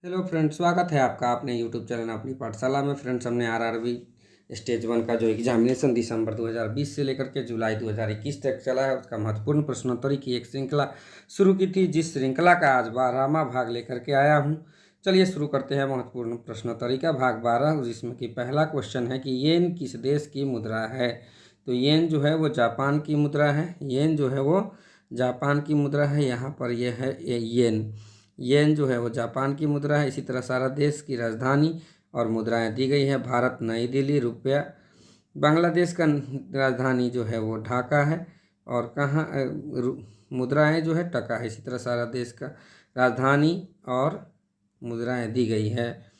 Hello friends, स्वागत है आपका अपने यूट्यूब चैनल अपनी पाठशाला में। फ्रेंड्स, हमने आरआरबी स्टेज 1 का जो एग्जामिनेशन दिसंबर 2020 से लेकर के जुलाई 2021 तक चला है, उसका महत्वपूर्ण प्रश्नोत्तरी की एक श्रृंखला शुरू की थी, जिस श्रृंखला का आज 12वां भाग लेकर के आया हूं। चलिए शुरू करते हैं महत्वपूर्ण प्रश्नोत्तरी का भाग 12, जिसमें कि पहला क्वेश्चन है कि येन किस देश की मुद्रा है। तो येन जो है वो जापान की मुद्रा है। येन जो है वो जापान की मुद्रा है। यहाँ पर यह है येन। येन जो है वो जापान की मुद्रा है। इसी तरह सारा देश की राजधानी और मुद्राएं दी गई है। भारत नई दिल्ली रुपया। बांग्लादेश का राजधानी जो है वो ढाका है। और कहाँ मुद्राएं जो है टका है। इसी तरह सारा देश का राजधानी और मुद्राएं दी गई है।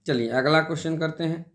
चलिए अगला क्वेश्चन करते हैं।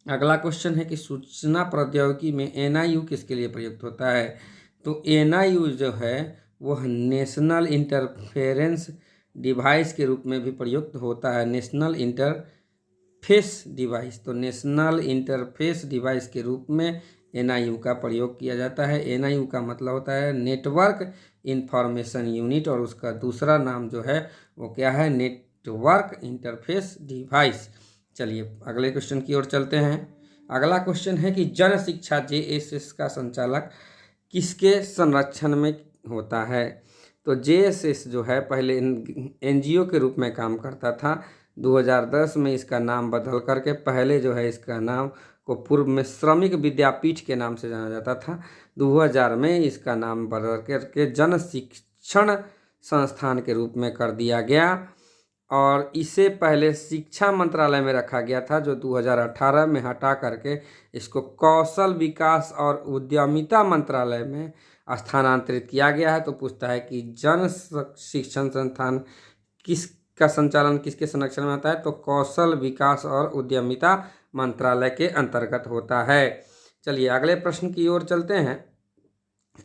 अगला क्वेश्चन है कि सूचना प्रौद्योगिकी में एनआईयू किसके लिए प्रयुक्त होता है। तो एनआईयू जो है वह नेशनल इंटरफेरेंस डिवाइस के रूप में भी प्रयुक्त होता है। नेशनल इंटरफेस डिवाइस, तो नेशनल इंटरफेस डिवाइस के रूप में एनआईयू का प्रयोग किया जाता है। एनआईयू का मतलब होता है नेटवर्क इंफॉर्मेशन यूनिट, और उसका दूसरा नाम जो है वो क्या है, नेटवर्क इंटरफेस डिवाइस। चलिए अगले क्वेश्चन की ओर चलते हैं। अगला क्वेश्चन है कि जन शिक्षा जेएसएस का संचालक किसके संरक्षण में होता है। तो जेएसएस जो है पहले एनजीओ के रूप में काम करता था। 2010 में इसका नाम बदल करके पहले जो है इसका नाम को पूर्व में श्रमिक विद्यापीठ के नाम से जाना जाता था। 2000 में इसका नाम बदल करके जन शिक्षण संस्थान के रूप में कर दिया गया, और इसे पहले शिक्षा मंत्रालय में रखा गया था, जो 2018 में हटा करके इसको कौशल विकास और उद्यमिता मंत्रालय में स्थानांतरित किया गया है। तो पूछता है कि जन शिक्षण संस्थान किसका संचालन किसके संरक्षण में आता है। तो कौशल विकास और उद्यमिता मंत्रालय के अंतर्गत होता है। चलिए अगले प्रश्न की ओर चलते हैं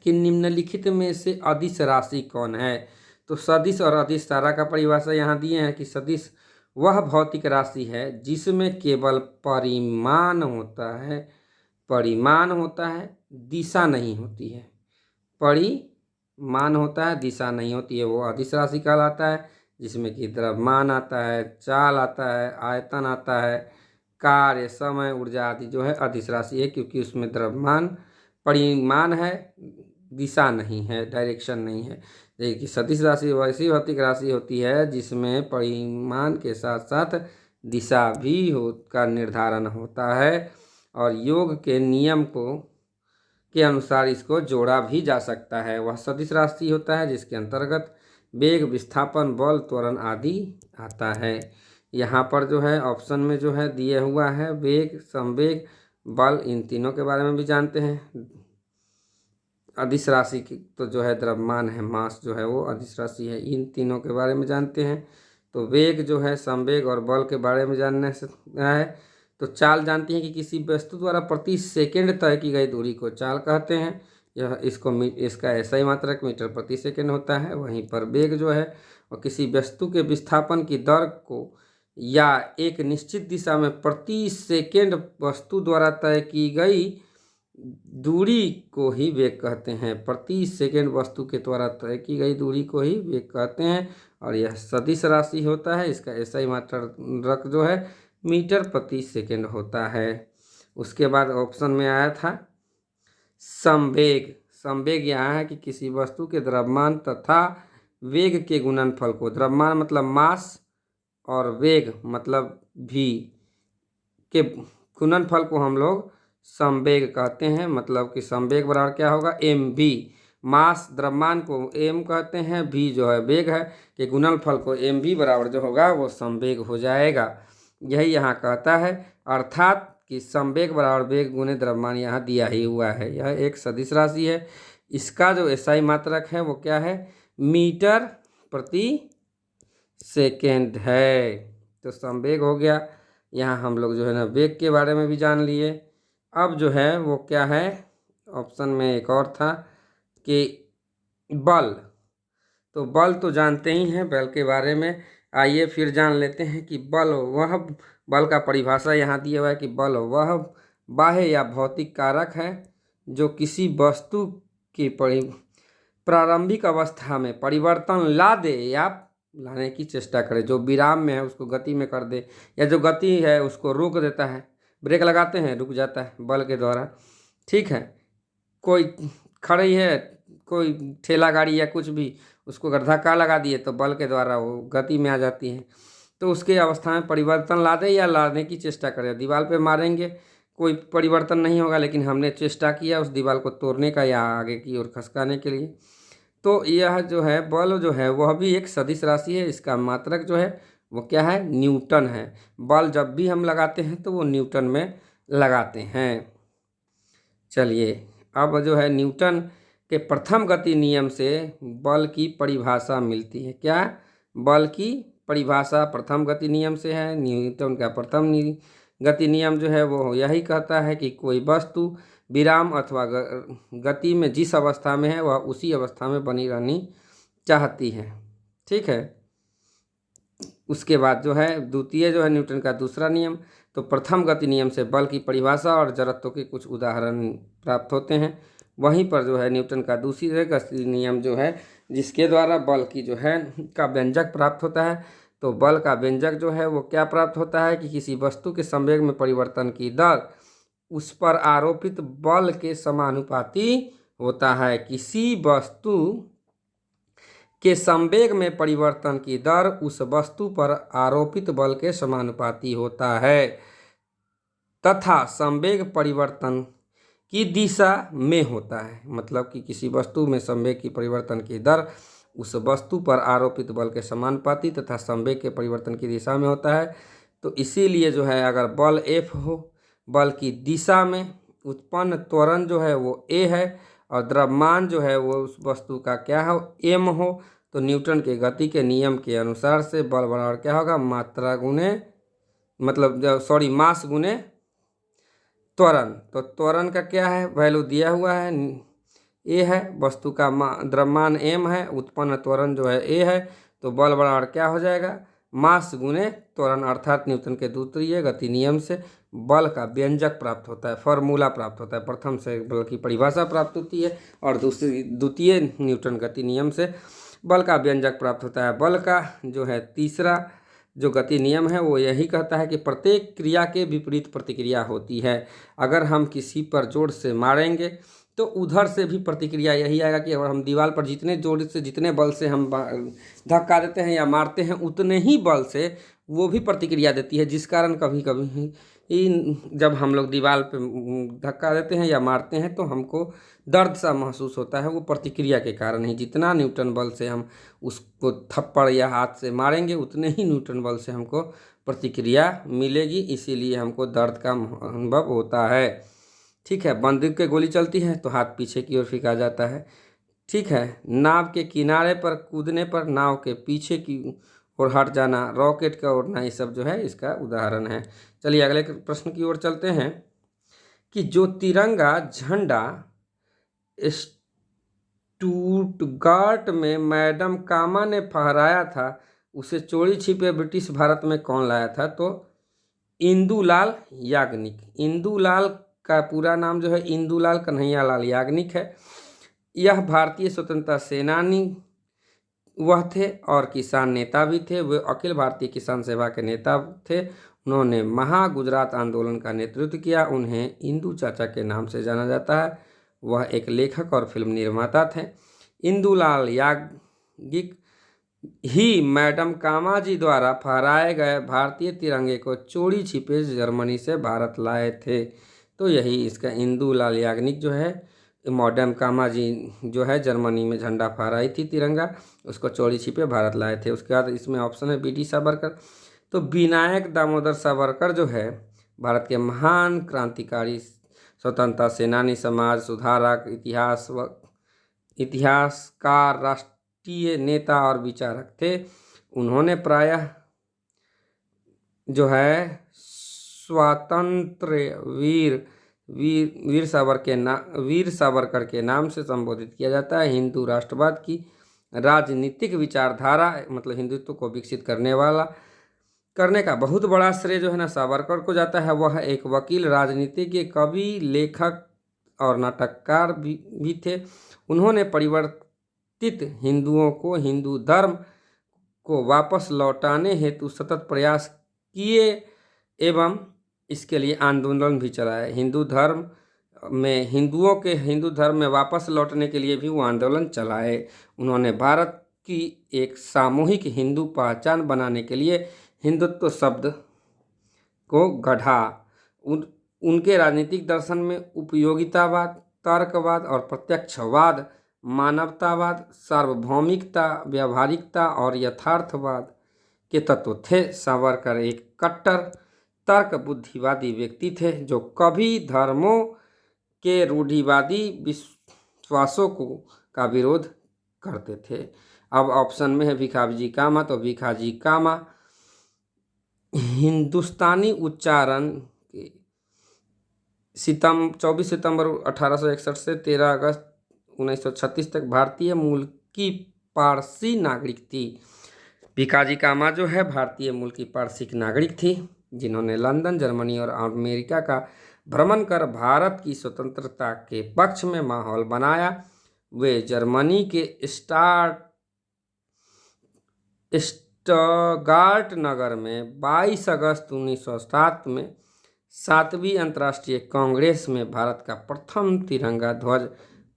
कि निम्नलिखित में से अदिश राशि कौन है। तो सदिश और अदिश सारा का परिभाषा यहाँ दिए हैं कि सदिश वह भौतिक राशि है जिसमें केवल परिमाण होता है, दिशा नहीं होती है। परिमाण होता है, दिशा नहीं होती है, वो अदिश राशि कहलाता है। जिसमें कि द्रव्यमान आता है, चाल आता है, आयतन आता है, कार्य, समय, ऊर्जा आदि जो है अदिश राशि है, क्योंकि उसमें द्रव्यमान परिमाण है, दिशा नहीं है, डायरेक्शन नहीं है। जैसे कि सदिश राशि वैसी भौतिक राशि होती है जिसमें परिमाण के साथ साथ दिशा भी का निर्धारण होता है, और योग के नियम के अनुसार इसको जोड़ा भी जा सकता है। वह सदिश राशि होता है जिसके अंतर्गत वेग, विस्थापन, बल, त्वरण आदि आता है। यहाँ पर जो है ऑप्शन में जो है दिए हुआ है वेग, संवेग, बल, इन तीनों के बारे में भी जानते हैं। अदिश राशि की तो जो है द्रव्यमान है, मास जो है वो अदिश राशि है। इन तीनों के बारे में जानते हैं। तो वेग जो है, संवेग और बल के बारे में जानने से है। तो चाल जानती हैं कि किसी वस्तु द्वारा प्रति सेकंड तय की गई दूरी को चाल कहते हैं। यह इसका ऐसा ही मात्रक मीटर प्रति सेकंड होता है। वहीं पर वेग जो है और किसी वस्तु के विस्थापन की दर को या एक निश्चित दिशा में प्रति सेकंड वस्तु द्वारा तय की गई दूरी को ही वेग कहते हैं। प्रति सेकंड वस्तु के द्वारा तय की गई दूरी को ही वेग कहते हैं, और यह सदिश राशि होता है। इसका ऐसा ही मात्रक जो है मीटर प्रति सेकंड होता है। उसके बाद ऑप्शन में आया था संवेग। संवेग यहाँ है कि किसी वस्तु के द्रव्यमान तथा वेग के गुणनफल को, द्रव्यमान मतलब मास और वेग मतलब v के गुणनफल को हम लोग संवेग कहते हैं। मतलब कि संवेग बराबर क्या होगा, mv। मास द्रव्यमान को m कहते हैं, v जो है वेग है, कि गुणनफल को mv बराबर जो होगा वो संवेग हो जाएगा। यही यहाँ कहता है, अर्थात कि संवेग बराबर वेग गुणे द्रव्यमान यहाँ दिया ही हुआ है। यह एक सदिश राशि है। इसका जो एसआई मात्रक है वो क्या है, मीटर प्रति सेकेंड है। तो संवेग हो गया। यहाँ हम लोग जो है ना वेग के बारे में भी जान लिए। अब जो है वो क्या है, ऑप्शन में एक और था कि बल। तो बल तो जानते ही हैं, बल के बारे में आइए फिर जान लेते हैं कि बल का परिभाषा यहाँ दिया हुआ है कि बल वह बाह्य या भौतिक कारक है जो किसी वस्तु की प्रारंभिक अवस्था में परिवर्तन ला दे या लाने की चेष्टा करे, जो विराम में है उसको गति में कर दे, या जो गति है उसको रोक देता है। ब्रेक लगाते हैं, रुक जाता है बल के द्वारा। ठीक है, कोई खड़ी है, कोई ठेला गाड़ी या कुछ भी, उसको अगर धक्का लगा दिए तो बल के द्वारा वो गति में आ जाती है। तो उसके अवस्था में परिवर्तन ला दे या लाने की चेष्टा करें। दीवार पे मारेंगे कोई परिवर्तन नहीं होगा, लेकिन हमने चेष्टा किया उस दीवार को तोड़ने का या आगे की ओर खसकाने के लिए। तो यह जो है बल जो है वह भी एक सदिश राशि है। इसका मात्रक जो है वो क्या है, न्यूटन है। बल जब भी हम लगाते हैं तो वो न्यूटन में लगाते हैं। चलिए, अब जो है न्यूटन के प्रथम गति नियम से बल की परिभाषा मिलती है। क्या, बल की परिभाषा प्रथम गति नियम से है। न्यूटन का प्रथम गति नियम जो है वो यही कहता है कि कोई वस्तु विराम अथवा गति में जिस अवस्था में है वह उसी अवस्था में बनी रहनी चाहती है। ठीक है, उसके बाद जो है द्वितीय जो है न्यूटन का दूसरा नियम। तो प्रथम गति नियम से बल की परिभाषा और जड़त्व के कुछ उदाहरण प्राप्त होते हैं। वहीं पर जो है न्यूटन का दूसरे गति नियम जो है जिसके द्वारा बल की जो है का व्यंजक प्राप्त होता है। तो बल का व्यंजक जो है वो क्या प्राप्त होता है कि किसी वस्तु के संवेग में परिवर्तन की दर उस पर आरोपित बल के समानुपाती होता है। किसी वस्तु के संवेग में परिवर्तन की दर उस वस्तु पर आरोपित बल के समानुपाती होता है तथा संवेग परिवर्तन की दिशा में होता है। मतलब कि किसी वस्तु में संवेग की परिवर्तन की दर उस वस्तु पर आरोपित बल के समानुपाती तथा संवेग के परिवर्तन की दिशा में होता है। तो इसीलिए जो है अगर बल F हो, बल की दिशा में उत्पन्न त्वरण जो है वो A है और द्रव्यमान जो है वो उस वस्तु का क्या हो, M हो, तो न्यूटन के गति के नियम के अनुसार से बल बराबर क्या होगा, मात्रा गुने मास गुने त्वरण। तो त्वरण का क्या है, वैल्यू दिया हुआ है, A है, वस्तु का द्रव्यमान M है, उत्पन्न त्वरण जो है A है, तो बल बराबर क्या हो जाएगा, मास गुने त्वरण। अर्थात न्यूटन के द्वितीय गति नियम से बल का व्यंजक प्राप्त होता है, फॉर्मूला प्राप्त होता है। प्रथम से बल की परिभाषा प्राप्त होती है और द्वितीय न्यूटन गति नियम से बल का व्यंजक प्राप्त होता है। बल का जो है तीसरा जो गति नियम है वो यही कहता है कि प्रत्येक क्रिया के विपरीत प्रतिक्रिया होती है। अगर हम किसी पर जोर से मारेंगे तो उधर से भी प्रतिक्रिया यही आएगा कि अगर हम दीवार पर जितने जोर से जितने बल से हम धक्का देते हैं या मारते हैं उतने ही बल से वो भी प्रतिक्रिया देती है, जिस कारण कभी कभी जब हम लोग दीवार पे धक्का देते हैं या मारते हैं तो हमको दर्द सा महसूस होता है, वो प्रतिक्रिया के कारण ही। जितना न्यूटन बल से हम उसको थप्पड़ या हाथ से मारेंगे उतने ही न्यूटन बल से हमको प्रतिक्रिया मिलेगी, इसीलिए हमको दर्द का अनुभव होता है। ठीक है, बंदूक के गोली चलती है तो हाथ पीछे की ओर फेंका जाता है। ठीक है, नाव के किनारे पर कूदने पर नाव के पीछे की ओर हट जाना, रॉकेट का उड़ना, ये सब जो है इसका उदाहरण है। चलिए अगले प्रश्न की ओर चलते हैं कि जो तिरंगा झंडा स्टूटगार्ट में मैडम कामा ने फहराया था उसे चोरी छिपे ब्रिटिश भारत में कौन लाया था। तो इंदुलाल याग्निक। इंदुलाल का पूरा नाम जो है इंदुलाल कन्हैयालाल याग्निक है। यह भारतीय स्वतंत्रता सेनानी वह थे और किसान नेता भी थे। वे अखिल भारतीय किसान सभा के नेता थे। उन्होंने महागुजरात आंदोलन का नेतृत्व किया। उन्हें इंदू चाचा के नाम से जाना जाता है। वह एक लेखक और फिल्म निर्माता थे। इंदुलाल याग्निक ही मैडम कामाजी द्वारा फहराए गए भारतीय तिरंगे को चोरी छिपे जर्मनी से भारत लाए थे। तो यही इसका इंदुलाल याग्निक जो है, मैडम कामाजी जो है जर्मनी में झंडा फहराई थी तिरंगा, उसको चोरी छिपे भारत लाए थे। उसके बाद इसमें ऑप्शन है BD सावरकर। तो विनायक दामोदर सावरकर जो है भारत के महान क्रांतिकारी, स्वतंत्रता सेनानी, समाज सुधारक, इतिहासकार, राष्ट्रीय नेता और विचारक थे। उन्होंने प्रायः जो है स्वातंत्र्य वीर सावरकर के नाम से संबोधित किया जाता है। हिंदू राष्ट्रवाद की राजनीतिक विचारधारा मतलब हिंदुत्व को विकसित करने का बहुत बड़ा श्रेय जो है ना सावरकर को जाता है। वह एक वकील, राजनीतिज्ञ, कवि, लेखक और नाटककार भी थे। उन्होंने परिवर्तित हिंदुओं को हिंदू धर्म को वापस लौटाने हेतु सतत प्रयास किए एवं इसके लिए आंदोलन भी चलाए। हिंदू धर्म में हिंदू धर्म में वापस लौटने के लिए भी वो आंदोलन चलाए। उन्होंने भारत की एक सामूहिक हिंदू पहचान बनाने के लिए हिंदुत्व शब्द को गढ़ा। उनके राजनीतिक दर्शन में उपयोगितावाद, तर्कवाद और प्रत्यक्षवाद, मानवतावाद, सार्वभौमिकता, व्यावहारिकता और यथार्थवाद के तत्व थे। सावरकर एक कट्टर तर्क बुद्धिवादी व्यक्ति थे जो कभी धर्मों के रूढ़िवादी विश्वासों का विरोध करते थे। अब ऑप्शन में है भिखाजी कामा, तो भिखाजी कामा हिंदुस्तानी उच्चारण के 24 सितंबर 1861 से 13 अगस्त 1936 तक भारतीय मूल की पारसी नागरिक थी। भिखाजी कामा जो है भारतीय मूल की पारसी नागरिक थी जिन्होंने लंदन, जर्मनी और अमेरिका का भ्रमण कर भारत की स्वतंत्रता के पक्ष में माहौल बनाया। वे जर्मनी के स्टटगार्ट नगर में 22 अगस्त 1907 में 7वीं अंतर्राष्ट्रीय कांग्रेस में भारत का प्रथम तिरंगा ध्वज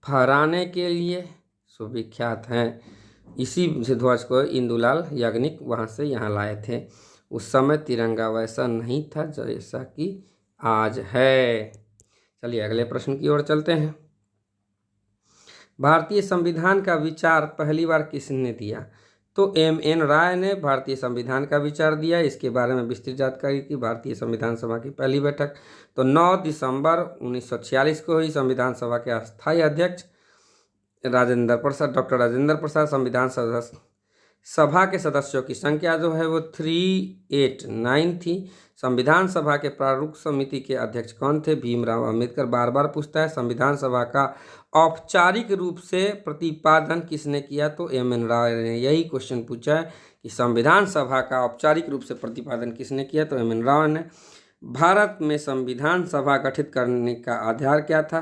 फहराने के लिए सुविख्यात हैं। इसी ध्वज को इंदुलाल याग्निक वहाँ से यहाँ लाए थे। उस समय तिरंगा वैसा नहीं था जैसा कि आज है। चलिए अगले प्रश्न की ओर चलते हैं। भारतीय संविधान का विचार पहली बार किसने दिया? तो M.N. राय ने भारतीय संविधान का विचार दिया। इसके बारे में विस्तृत जानकारी थी भारतीय संविधान सभा की पहली बैठक तो 9 दिसंबर 1946 को हुई। संविधान सभा के अस्थायी अध्यक्ष डॉक्टर राजेंद्र प्रसाद। संविधान सभा के सदस्यों की संख्या जो है वो 389 थी। संविधान सभा के प्रारूप समिति के अध्यक्ष कौन थे? भीमराव अंबेडकर। बार बार पूछता है संविधान सभा का औपचारिक रूप से प्रतिपादन किसने किया? तो M.N. राय ने यही क्वेश्चन पूछा है कि संविधान सभा का औपचारिक रूप से प्रतिपादन किसने किया? तो M.N. राय ने। भारत में संविधान सभा गठित करने का आधार क्या था?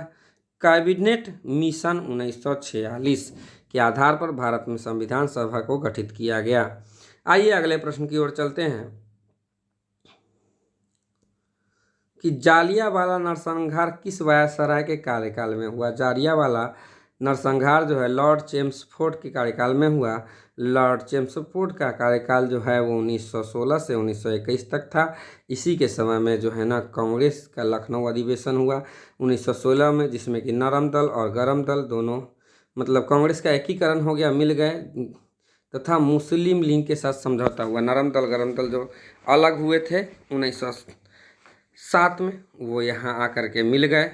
कैबिनेट मिशन 1946 के आधार पर भारत में संविधान सभा को गठित किया गया। आइए अगले प्रश्न की ओर चलते हैं कि जालियांवाला नरसंहार किस वायसराय के कार्यकाल में हुआ? जालियांवाला नरसंहार जो है लॉर्ड चेम्सफोर्ड के कार्यकाल में हुआ। लॉर्ड चेम्सफोर्ड का कार्यकाल जो है वो 1916 से 1921 तक था। इसी के समय में जो है ना कांग्रेस का लखनऊ अधिवेशन हुआ 1916 में, जिसमें कि नरम दल और गरम दल दोनों मतलब कांग्रेस का एकीकरण हो गया, मिल गए तथा मुस्लिम लीग के साथ समझौता हुआ। नरम दल गरम दल जो अलग हुए थे 1907 में वो यहाँ आकर के मिल गए।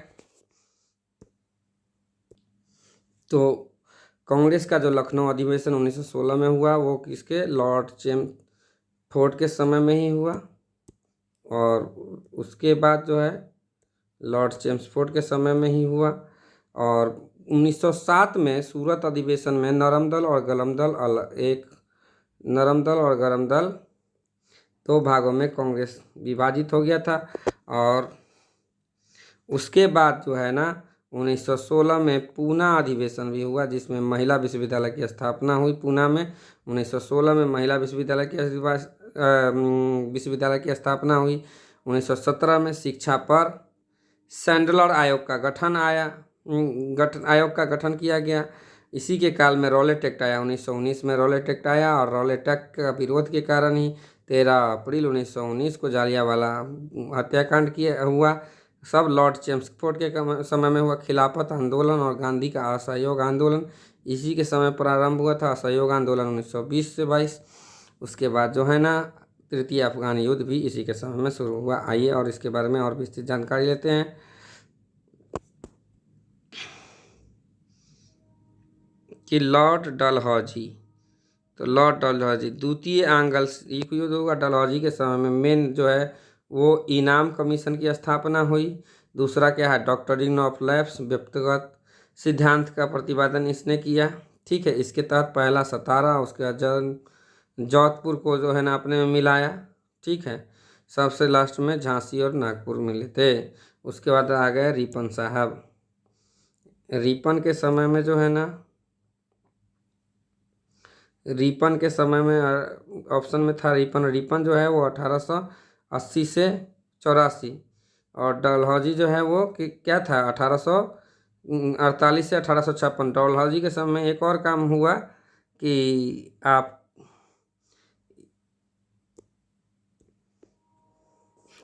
तो कांग्रेस का जो लखनऊ अधिवेशन 1916 में हुआ वो किसके? लॉर्ड चेम्सफोर्ड के समय में ही हुआ। और उसके बाद जो है लॉर्ड चेम्सफोर्ड के समय में ही हुआ। और 1907 में सूरत अधिवेशन में नरम दल और गरम दल दो भागों में कांग्रेस विभाजित हो गया था। और उसके बाद जो है ना 1916 में पूना अधिवेशन भी हुआ जिसमें महिला विश्वविद्यालय की स्थापना हुई। पूना में 1916 में महिला विश्वविद्यालय की स्थापना हुई। 1917 में शिक्षा पर सैंडलर आयोग का गठन किया गया। इसी के काल में रॉलेट एक्ट आया। 1919 में रॉलेट एक्ट आया और रॉलेट एक्ट का विरोध के कारण ही 13 अप्रैल 1919 को जालियांवाला हत्याकांड हुआ। सब लॉर्ड चेम्सफोर्ड के समय में हुआ। खिलाफत आंदोलन और गांधी का असहयोग आंदोलन इसी के समय प्रारंभ हुआ था। असहयोग आंदोलन 1920 से 22। उसके बाद जो है ना तृतीय अफगान युद्ध भी इसी के समय में शुरू हुआ। आइए और इसके बारे में और विस्तृत जानकारी लेते हैं कि लॉर्ड डलहौजी द्वितीय आंग्ल युद्ध हुआ। डलहौजी के समय में मेन जो है वो इनाम कमीशन की स्थापना हुई। दूसरा क्या है? डॉक्ट्रिन ऑफ लैप्स, व्यक्तिगत सिद्धांत का प्रतिपादन इसने किया। ठीक है, इसके तहत पहला सतारा, उसके बाद जोधपुर को जो है ना अपने में मिलाया। ठीक है, सबसे लास्ट में झांसी और नागपुर मिले थे। उसके बाद आ गए रिपन साहब। रिपन के समय में जो है ना रिपन के समय में ऑप्शन में था रिपन। रिपन जो है वो 1880 से 84, और डलहौजी जो है वो क्या था 1848 से 1856। डलहौजी के समय में एक और काम हुआ कि आप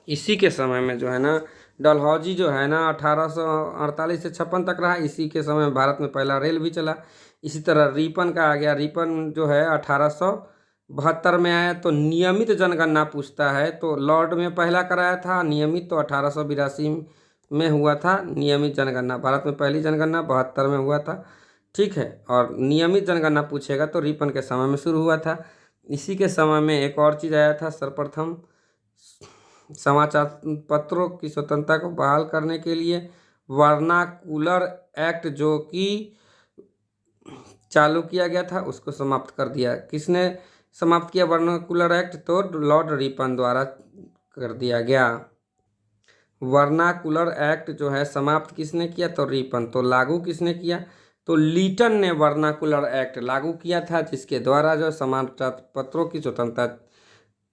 इसी के समय में जो है ना डलहौजी जो है ना 1848 से 56 तक रहा। इसी के समय में भारत में पहला रेल भी चला। इसी तरह रिपन का आ गया। रिपन जो है 1872 में आया। तो नियमित जनगणना पूछता है तो लॉर्ड में पहला कराया था, नियमित तो 1882 में हुआ था। नियमित जनगणना भारत में पहली जनगणना 72 में हुआ था। ठीक है, और नियमित जनगणना पूछेगा तो रिपन के समय में शुरू हुआ था। इसी के समय में एक और चीज़ आया था, सर्वप्रथम समाचार पत्रों की स्वतंत्रता को बहाल करने के लिए वर्नाकुलर एक्ट जो कि चालू किया गया था उसको समाप्त कर दिया। किसने समाप्त किया वर्नाकुलर एक्ट? तो लॉर्ड रिपन द्वारा कर दिया गया। वर्नाकुलर एक्ट जो है समाप्त किसने किया? तो रिपन। तो लागू किसने किया? तो लीटन ने वर्नाकुलर एक्ट लागू किया था, जिसके द्वारा जो समाचार पत्रों की स्वतंत्रता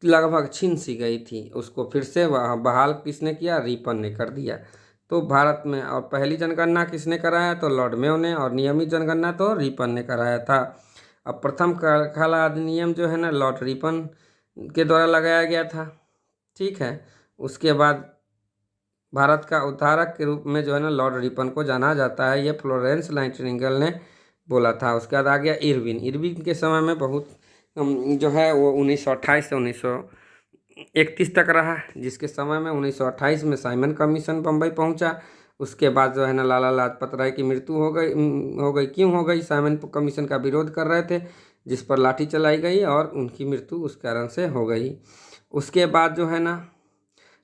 लगभग छीन सी गई थी, उसको फिर से बहाल किसने किया? रिपन ने कर दिया। तो भारत में और पहली जनगणना किसने कराया? तो लॉर्ड मेयो ने। और नियमित जनगणना तो रिपन ने कराया था। अब प्रथम कारखाला अधिनियम जो है ना लॉर्ड रिपन के द्वारा लगाया गया था। ठीक है, उसके बाद भारत का उद्धारक के रूप में जो है ना लॉर्ड रिपन को जाना जाता है, ये फ्लोरेंस नाइटिंगेल ने बोला था। उसके बाद आ गया इरविन। इरविन के समय में बहुत जो है वो 1928 से 1931 तक रहा, जिसके समय में 1928 में साइमन कमीशन बम्बई पहुंचा। उसके बाद जो है ना लाला लाजपत राय की मृत्यु हो गई। क्यों हो गई? साइमन कमीशन का विरोध कर रहे थे, जिस पर लाठी चलाई गई और उनकी मृत्यु उस कारण से हो गई। उसके बाद जो है ना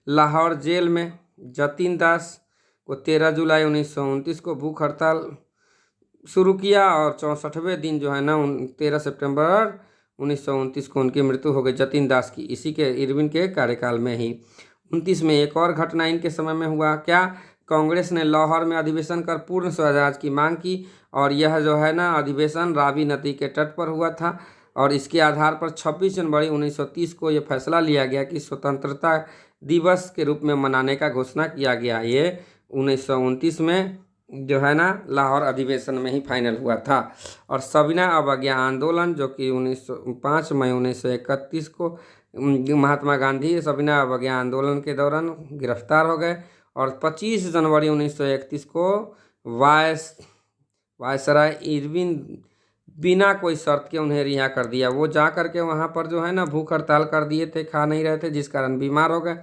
लाहौर जेल में जतीन दास को 13 जुलाई 1929 को भूख हड़ताल शुरू किया, और 64वें दिन जो है ना 13 सितंबर 1929 को उनकी मृत्यु हो गई, जतीन दास की, इसी के इरविन के कार्यकाल में ही। 29 में एक और घटना इनके समय में हुआ। क्या? कांग्रेस ने लाहौर में अधिवेशन कर पूर्ण स्वराज की मांग की, और यह जो है ना अधिवेशन रावी नदी के तट पर हुआ था। और इसके आधार पर 26 जनवरी 1930 को यह फैसला लिया गया कि स्वतंत्रता दिवस के रूप में मनाने का घोषणा किया गया। ये 1929 में जो है ना लाहौर अधिवेशन में ही फाइनल हुआ था। और सविनय अवज्ञा आंदोलन जो कि 5 मई 1931 को महात्मा गांधी सविनय अवज्ञा आंदोलन के दौरान गिरफ्तार हो गए, और 25 जनवरी 1931 को वायसराय इरविन बिना कोई शर्त के उन्हें रिहा कर दिया। वो जा करके वहाँ पर जो है ना भूख हड़ताल कर दिए थे, खा नहीं रहे थे, जिस कारण बीमार हो गए।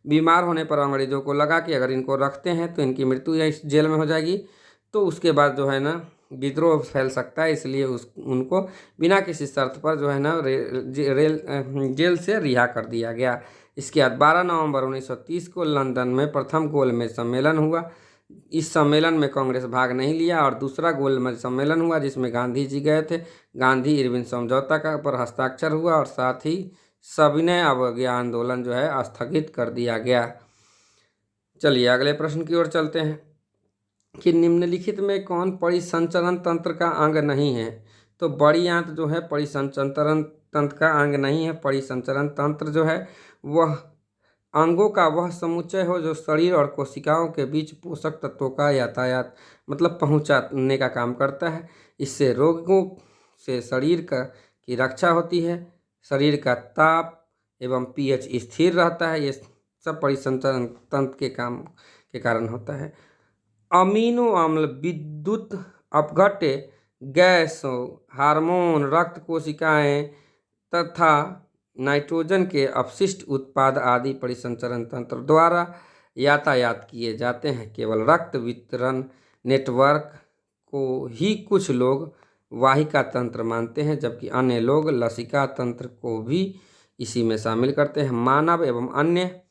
बीमार होने पर अंग्रेज़ों को लगा कि अगर इनको रखते हैं तो इनकी मृत्यु या इस जेल में हो जाएगी, तो उसके बाद जो है ना विद्रोह फैल सकता है, इसलिए उनको बिना किसी शर्त पर जो है ना जेल से रिहा कर दिया गया। इसके बाद 12 नवंबर 1930 को लंदन में प्रथम गोलमेज सम्मेलन हुआ। इस सम्मेलन में कांग्रेस भाग नहीं लिया, और दूसरा गोलमेज सम्मेलन हुआ जिसमें गांधी जी गए थे। गांधी इरविन समझौता का पर हस्ताक्षर हुआ, और साथ ही सविनय अवज्ञा आंदोलन जो है स्थगित कर दिया गया। चलिए अगले प्रश्न की ओर चलते हैं कि निम्नलिखित में कौन परिसंचरण तंत्र का अंग नहीं है? तो बड़ी आंत जो है परिसंचरण तंत्र का अंग नहीं है। परिसंचरण तंत्र जो है वह अंगों का वह समुच्चय हो जो शरीर और कोशिकाओं के बीच पोषक तत्वों का यातायात मतलब पहुंचाने का काम करता है। इससे रोगों से शरीर की रक्षा होती है, शरीर का ताप एवं पीएच स्थिर रहता है। ये सब परिसंचरण तंत्र के काम के कारण होता है। अमीनो अम्ल, विद्युत अपघट्य, गैसों, हार्मोन, रक्त कोशिकाएं तथा नाइट्रोजन के अपशिष्ट उत्पाद आदि परिसंचरण तंत्र द्वारा यातायात किए जाते हैं। केवल रक्त वितरण नेटवर्क को ही कुछ लोग वाहिका तंत्र मानते हैं, जबकि अन्य लोग लसिका तंत्र को भी इसी में शामिल करते हैं। मानव एवं अन्य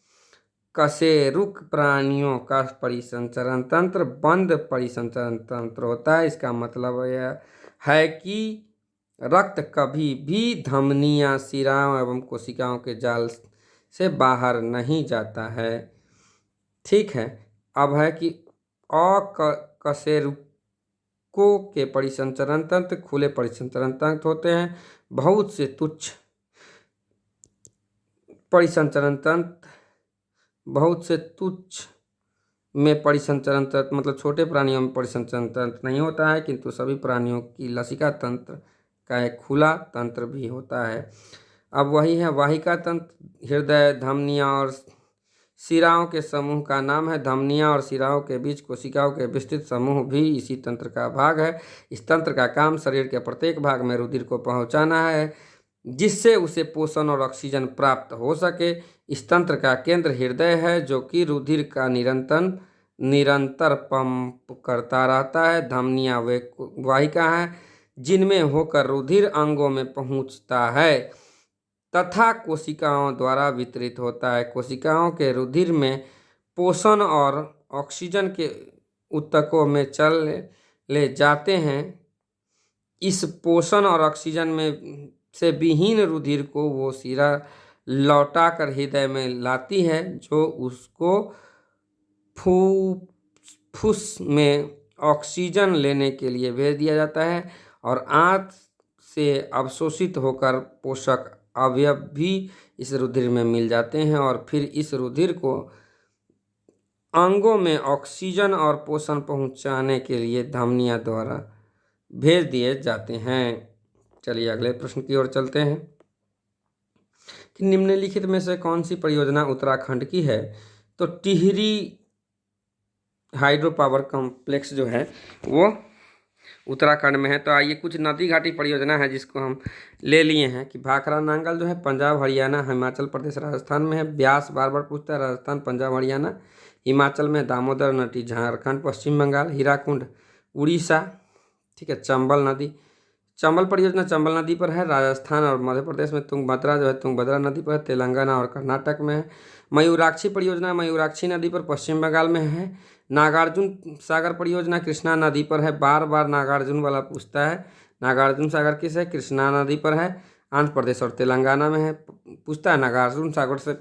कशेरुक प्राणियों का परिसंचरण तंत्र बंद परिसंचरण तंत्र होता है। इसका मतलब यह है कि रक्त कभी भी धमनियां, शिराओं एवं कोशिकाओं के जाल से बाहर नहीं जाता है। ठीक है, अब है कि अकशेरुकों के परिसंचरण तंत्र खुले परिसंचरण तंत्र होते हैं। बहुत से तुच्छ परिसंचरण तंत्र, बहुत से तुच्छ में परिसंचरण तंत्र मतलब छोटे प्राणियों में परिसंचरण तंत्र नहीं होता है, किंतु सभी प्राणियों की लसिका तंत्र का एक खुला तंत्र भी होता है। अब वही है वाहिका तंत्र। हृदय, धमनियाँ और शिराओं के समूह का नाम है। धमनियाँ और शिराओं के बीच कोशिकाओं के विस्तृत समूह भी इसी तंत्र का भाग है। इस तंत्र का काम शरीर के प्रत्येक भाग में रुधिर को पहुंचाना है, जिससे उसे पोषण और ऑक्सीजन प्राप्त हो सके। इस तंत्र का केंद्र हृदय है, जो कि रुधिर का निरंतर पंप करता रहता है। धमनियाँ वे वाहिका हैं जिनमें होकर रुधिर अंगों में पहुंचता है तथा कोशिकाओं द्वारा वितरित होता है। कोशिकाओं के रुधिर में पोषण और ऑक्सीजन के ऊतकों में ले जाते हैं। इस पोषण और ऑक्सीजन में से विहीन रुधिर को वो शिरा लौटाकर हृदय में लाती है, जो उसको फूस में ऑक्सीजन लेने के लिए भेज दिया जाता है और आंत से अवशोषित होकर पोषक अवयव भी इस रुधिर में मिल जाते हैं और फिर इस रुधिर को अंगों में ऑक्सीजन और पोषण पहुंचाने के लिए धमनियों द्वारा भेज दिए जाते हैं। चलिए अगले प्रश्न की ओर चलते हैं कि निम्नलिखित में से कौन सी परियोजना उत्तराखंड की है। तो टिहरी हाइड्रो पावर कॉम्प्लेक्स जो है वो उत्तराखंड में है। तो आइए कुछ नदी घाटी परियोजना है जिसको हम ले लिए हैं कि भाखड़ा नांगल जो है पंजाब, हरियाणा, हिमाचल प्रदेश, राजस्थान में है। ब्यास बार बार पूछता है, राजस्थान, पंजाब, हरियाणा, हिमाचल में। दामोदर नदी झारखंड, पश्चिम बंगाल। हीराकुंड उड़ीसा, ठीक है। चंबल परियोजना चंबल नदी पर है, राजस्थान और मध्य प्रदेश में। तुंगभद्रा जो है तुंगभद्रा नदी पर है, तेलंगाना और कर्नाटक में है। मयूराक्षी परियोजना मयूराक्षी नदी पर पश्चिम बंगाल में है। नागार्जुन सागर परियोजना कृष्णा नदी पर है। बार बार नागार्जुन वाला पूछता है। नागार्जुन सागर किस है? कृष्णा नदी पर है, आंध्र प्रदेश और तेलंगाना में है। पूछता है नागार्जुन सागर से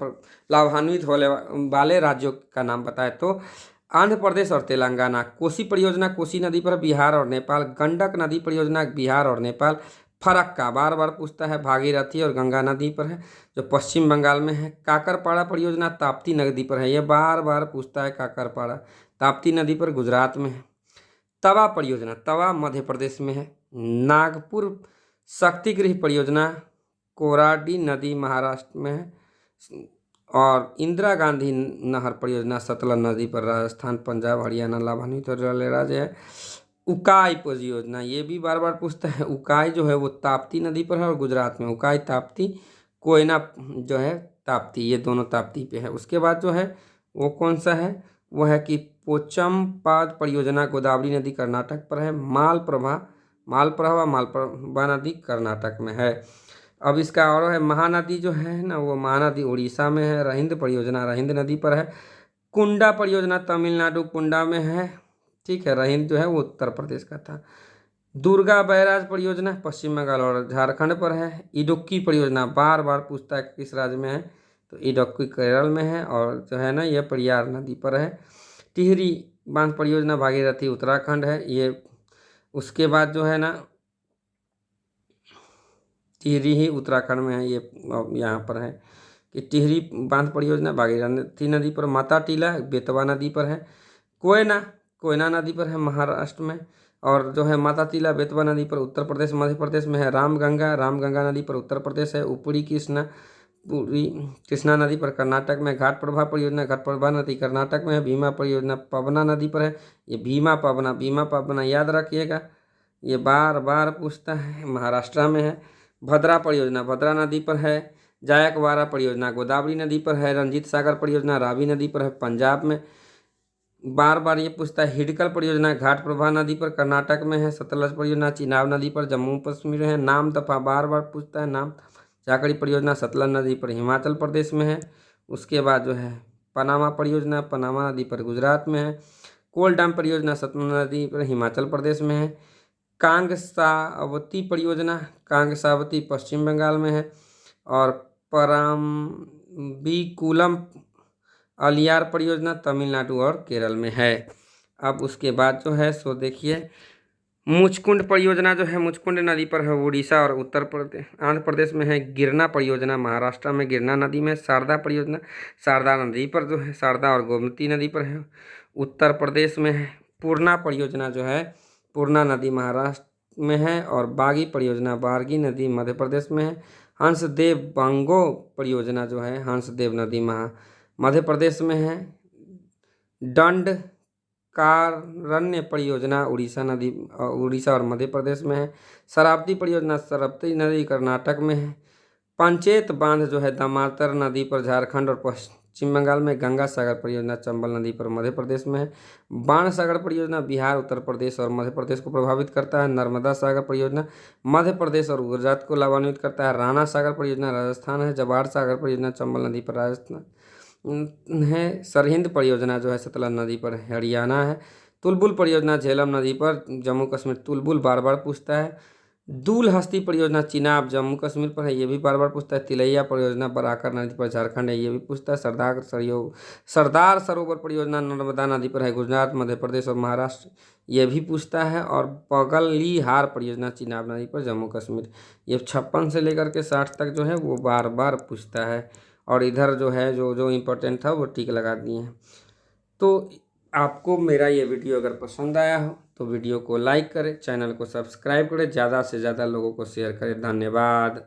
लाभान्वित होने वाले राज्यों का नाम बताए, तो आंध्र प्रदेश और तेलंगाना। कोसी परियोजना कोसी नदी पर बिहार और नेपाल। गंडक नदी परियोजना बिहार और नेपाल। फरक्का बार बार पूछता है, भागीरथी और गंगा नदी पर है जो पश्चिम बंगाल में है। काकरपाड़ा परियोजना ताप्ती नदी पर है, यह बार बार पूछता है। काकरपाड़ा ताप्ती नदी पर गुजरात में है। तवा परियोजना तवा मध्य प्रदेश में है। नागपुर शक्तिगृह परियोजना कोराडी नदी महाराष्ट्र में है और इंदिरा गांधी नहर परियोजना सतलज नदी पर राजस्थान, पंजाब, हरियाणा लाभान्वित वाले राज्य है। उकाई परियोजना ये भी बार बार पूछता है। उकाई जो है वो ताप्ती नदी पर है और गुजरात में। उकाई ताप्ती, कोयना जो है ताप्ती, ये दोनों ताप्ती पे है। उसके बाद जो है वो कौन सा है, वो है कि पोचमपाद परियोजना गोदावरी नदी कर्नाटक पर है। मालप्रभा नदी कर्नाटक में है। अब इसका और है महानदी जो है ना, वो महानदी उड़ीसा में है। रहिंद परियोजना रहिंद नदी पर है। कुंडा परियोजना तमिलनाडु कुंडा में है, ठीक है। रहिंद जो है वो उत्तर प्रदेश का था। दुर्गा बैराज परियोजना पश्चिम बंगाल और झारखंड पर है। इडुक्की परियोजना बार बार पूछता है किस राज्य में है, तो इडुक्की केरल में है और जो है ना ये परियार नदी पर है। टिहरी बांध परियोजना भागीरथी उत्तराखंड है ये। उसके बाद जो है ना टिहरी ही उत्तराखंड में है, ये यहाँ पर है कि टिहरी बांध परियोजना भागीरथी नदी पर। माता टीला बेतवा नदी पर है। कोयना नदी पर है महाराष्ट्र में और जो है माता टीला बेतवा नदी पर उत्तर प्रदेश मध्य प्रदेश में है। रामगंगा नदी पर उत्तर प्रदेश है। ऊपरी कृष्णा नदी पर कर्नाटक में। घाट प्रभा नदी कर्नाटक में है। भीमा परियोजना पवना नदी पर है। ये भीमा पवना याद रखिएगा, ये बार बार पूछता है, महाराष्ट्र में है। भद्रा परियोजना भद्रा नदी पर है। जायकवाड़ा परियोजना गोदावरी नदी पर है। रंजीत सागर परियोजना रावी नदी पर है पंजाब में। बार बार ये पूछता है। हिडकल परियोजना घाट प्रभा नदी पर कर्नाटक में है। सतलज परियोजना चिनाब नदी पर जम्मू कश्मीर है। नामदफा बार बार पूछता है। नाम चाकड़ी परियोजना सतलज नदी पर हिमाचल प्रदेश में है। उसके बाद जो है पनामा परियोजना पनामा नदी पर गुजरात में है। कोल डैम परियोजना सतलज नदी पर हिमाचल प्रदेश में है। कांगसावती परियोजना कांगसावती पश्चिम बंगाल में है और पराम्बिकुलम अलियार परियोजना तमिलनाडु और केरल में है। अब उसके बाद जो है सो देखिए मुचकुंड परियोजना जो है मुचकुंड नदी पर है, उड़ीसा और उत्तर प्रदेश आंध्र प्रदेश में है। गिरना परियोजना महाराष्ट्र में गिरना नदी में। शारदा परियोजना शारदा नदी पर जो है, शारदा और गोमती नदी पर है, उत्तर प्रदेश में है। पूर्णा परियोजना जो है पूर्णा नदी महाराष्ट्र में है और बागी परियोजना बारगी नदी मध्य प्रदेश में है। हंसदेव बांगो परियोजना जो है हंसदेव नदी मध्य प्रदेश में है। दंड कारण्य परियोजना उड़ीसा और मध्य प्रदेश में है। शरावती परियोजना शरावती नदी कर्नाटक में है। पंचेत बांध जो है दामातर नदी पर झारखंड और पश्चिम बंगाल में। गंगा सागर परियोजना चंबल नदी पर मध्य प्रदेश में है। बाण सागर परियोजना बिहार उत्तर प्रदेश और मध्य प्रदेश को प्रभावित करता है। नर्मदा सागर परियोजना मध्य प्रदेश और गुजरात को लाभान्वित करता है। राणा सागर परियोजना राजस्थान है। जवाहर सागर परियोजना चंबल नदी पर राजस्थान है। सरहिंद परियोजना जो है सतलज नदी पर हरियाणा है। तुलबुल परियोजना झेलम नदी पर जम्मू कश्मीर। तुलबुल बार बार पूछता है। दूल हस्ती परियोजना चिनाब जम्मू कश्मीर पर है, ये भी बार बार पूछता है। तिलैया परियोजना बराकर नदी पर झारखंड है, ये भी पूछता है। सरदार सरोवर परियोजना नर्मदा नदी पर है, गुजरात मध्य प्रदेश और महाराष्ट्र, ये भी पूछता है। और पगलीहार परियोजना चिनाब नदी पर जम्मू कश्मीर, ये 56 से लेकर के 60 तक जो है वो बार बार पूछता है। और इधर जो है जो जो इम्पोर्टेंट था वो टिक लगा दिए हैं। तो आपको मेरा ये वीडियो अगर पसंद आया हो तो वीडियो को लाइक करें, चैनल को सब्सक्राइब करें, ज़्यादा से ज़्यादा लोगों को शेयर करें। धन्यवाद।